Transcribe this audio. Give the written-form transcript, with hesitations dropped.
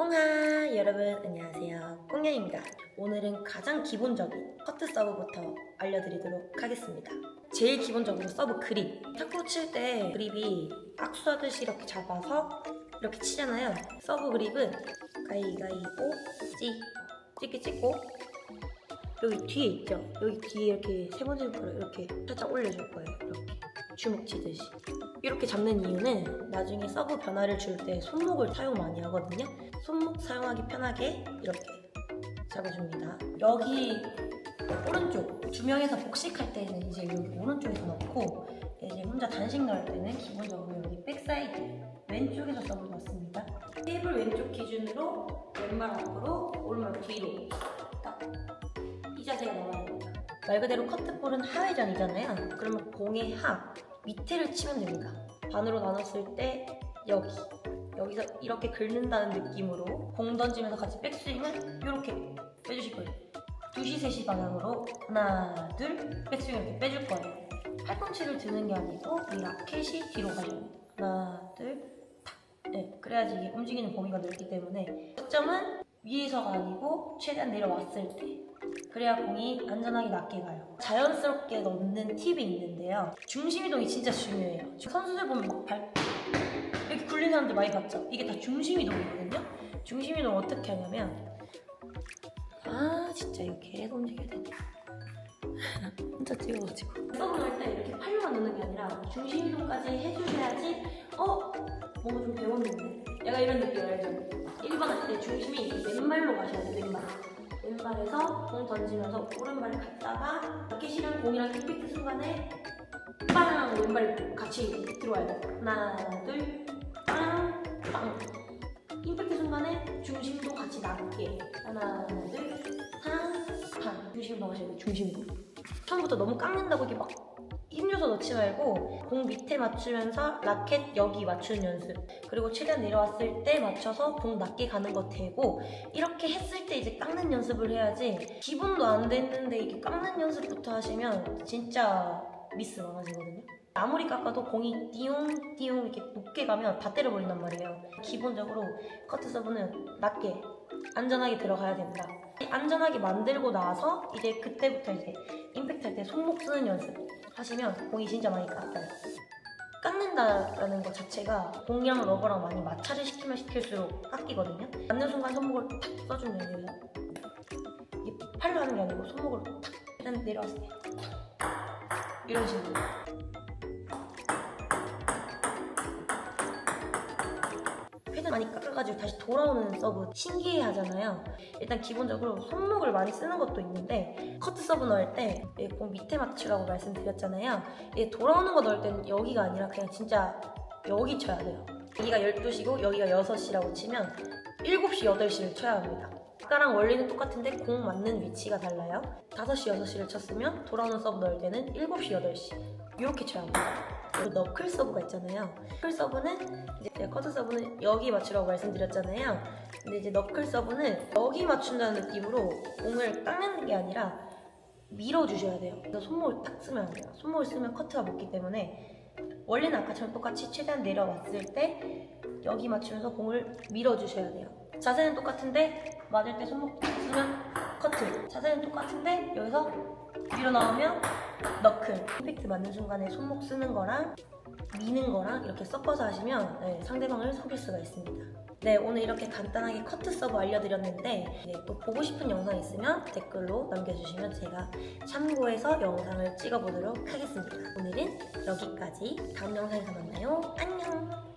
꽁하 여러분 안녕하세요, 꽁냥입니다. 오늘은 가장 기본적인 커트 서브부터 알려드리도록 하겠습니다. 제일 기본적으로 서브 그립. 탁구 칠 때 그립이 악수하듯이 이렇게 잡아서 이렇게 치잖아요. 서브 그립은 가위가위보 찍기 찍고 여기 뒤에 있죠? 여기 뒤에 이렇게 세 번째 거를 이렇게 살짝 올려줄 거예요. 이렇게 주먹 치듯이. 이렇게 잡는 이유는 나중에 서브 변화를 줄 때 손목을 사용 많이 하거든요. 손목 사용하기 편하게 이렇게 잡아줍니다. 여기 오른쪽 두 명에서 복식할 때는 이제 여기 오른쪽에서 넣고, 이제 혼자 단식 넣을 때는 기본적으로 여기 백사이드 왼쪽에서 서브 넣습니다. 테이블 왼쪽 기준으로 왼발 앞으로 오른발 뒤로 딱 이 자세가 나와야 됩니다. 말 그대로 커트볼은 하회전이잖아요. 그러면 공의 하 밑에를 치면 됩니다. 반으로 나눴을 때 여기서 이렇게 긁는다는 느낌으로 공 던지면서 같이 백스윙은 이렇게 빼주실 거예요. 2시, 3시 방향으로 하나, 둘, 백스윙 이렇게 빼줄 거예요. 팔꿈치를 드는 게 아니고 이 라켓이 뒤로 가셔야 돼요. 하나, 둘, 탁. 네, 그래야지 이게 움직이는 범위가 넓기 때문에 득점은 위에서가 아니고 최대한 내려왔을 때, 그래야 공이 안전하게 낮게 가요. 자연스럽게 넣는 팁이 있는데요. 중심 이동이 진짜 중요해요. 선수들 보면 막 이렇게 굴리는 사람들 많이 봤죠? 이게 다 중심 이동이거든요. 중심 이동 어떻게 하냐면 진짜 이거 계속 움직여야 되네. 혼자 찍어가지고 서브 넣을 때 이렇게 팔로만 넣는 게 아니라 중심 이동까지 해주셔야지 뭔가 좀 배웠는데 약간 이런 느낌 알죠? 1번 할 때 중심이 왼발로 가셔야 돼요. 왼발에서 공 던지면서 오른발을 갖다가 라켓이랑 공이랑 임팩트 순간에 빵! 왼발 같이 들어와야 돼요. 하나, 둘, 빵! 빵! 임팩트 순간에 중심도 같이 낮게. 하나, 둘, 팡! 중심도 하셔야 돼요. 중심도. 처음부터 너무 깎는다고 이렇게 막 힘줘서 넣지 말고 공 밑에 맞추면서 라켓 여기 맞추는 연습, 그리고 최대한 내려왔을 때 맞춰서 공 낮게 가는 거 되고, 이렇게 했을 때 이제 깎는 연습을 해야지. 기본도 안 됐는데 이렇게 깎는 연습부터 하시면 진짜 미스 많아지거든요. 아무리 깎아도 공이 띠용 이렇게 높게 가면 다 때려버린단 말이에요. 기본적으로 커트 서브는 낮게 안전하게 들어가야 됩니다. 안전하게 만들고 나서 이제 그때부터 이제 임팩트 할 때 손목 쓰는 연습 하시면 공이 진짜 많이 깎여요. 깎는다라는 것 자체가 공이랑 러버랑 많이 마찰을 시키면 시킬수록 깎이거든요. 맞는 순간 손목을 탁 써주면 돼요. 이게 팔로 하는 게 아니고 손목을 탁 일단 내려왔을 때 이런 식으로. 패드 많이 깎아가지고 다시 돌아오는 서브 신기해 하잖아요. 일단 기본적으로 손목을 많이 쓰는 것도 있는데, 커트 서브 넣을 때 공 밑에 맞추라고 말씀드렸잖아요. 돌아오는 거 넣을 때는 여기가 아니라 그냥 진짜 여기 쳐야 돼요. 여기가 12시고 여기가 6시라고 치면 7시, 8시를 쳐야 합니다. 아까랑 원리는 똑같은데 공 맞는 위치가 달라요. 5시, 6시를 쳤으면 돌아오는 서브 넣을 때는 7시, 8시 이렇게 쳐야 합니다. 그리고 너클 서브가 있잖아요. 너클 서브는 이제 커트 서브는 여기 맞추라고 말씀드렸잖아요. 근데 이제 너클 서브는 여기 맞춘다는 느낌으로 공을 깎는 게 아니라 밀어주셔야 돼요. 그래서 손목을 딱 쓰면 안 돼요. 손목을 쓰면 커트가 먹기 때문에 원래는 아까처럼 똑같이 최대한 내려왔을 때 여기 맞추면서 공을 밀어주셔야 돼요. 자세는 똑같은데 맞을 때 손목 딱 쓰면 커트. 자세는 똑같은데 여기서 밀어 나오면 너클. 임팩트 맞는 순간에 손목 쓰는 거랑 미는 거랑 이렇게 섞어서 하시면 상대방을 속일 수가 있습니다. 네, 오늘 이렇게 간단하게 커트 서브 알려드렸는데, 또 보고 싶은 영상 있으면 댓글로 남겨주시면 제가 참고해서 영상을 찍어보도록 하겠습니다. 오늘은 여기까지. 다음 영상에서 만나요. 안녕!